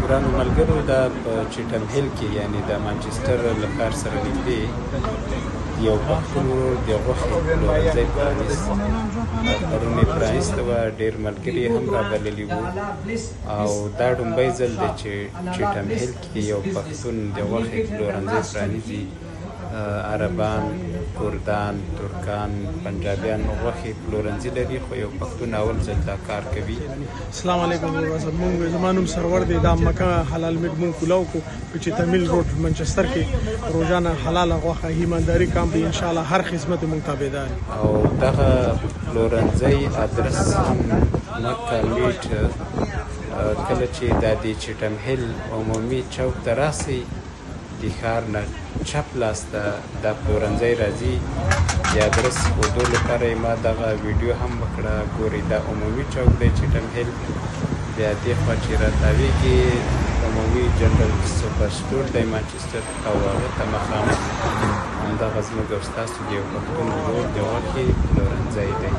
ګرانو ملګرو دا په چټم هیل کې یعنې د مانچسټر له ښار سره نږدې یو پښتون ورور د غوښې پلورنځی پرانیست. پرون یې پرانیسته وه، ډېر ملګري یې هم رابللي وو او دا ډومبی ځل دی چې چټم هیل کې یو پښتون د غوښې پلورنځی پرانیزي. عربان، کردان، ترکان، پنجابیان غوښې پلورنځي لري، خو یو پښتون اول ځل دا کار کوي. السلام علیکم مونږ زما نوم سرور دی. دا مکه حلال میټ مونږ کولاو کو په چټمیل روډ منچستر کې روزانه حلاله غوښه ایمانداري کام به ان شاء الله هر خدمت مونږ تابعدار. او دغه پلورنځي ادرس هم مکه میټ کله چې د دې چټم هیل عمومي چوک ته راسئ د ښار نه چپ لاس ته دا پلورنځی راځي. د ادرس ښودو لپاره یې ما دغه ویډیو هم وکړه. ګورئ دا عمومي چوک دی چټم هیل، بیا دې خوا چې راتاویږي عمومي جنرال سوپر سټور دی مانچسټر او هغه ته مخامخ همدغه زموږ او ستاسو د یو پښتون ورور د غوښې پلورنځی دی.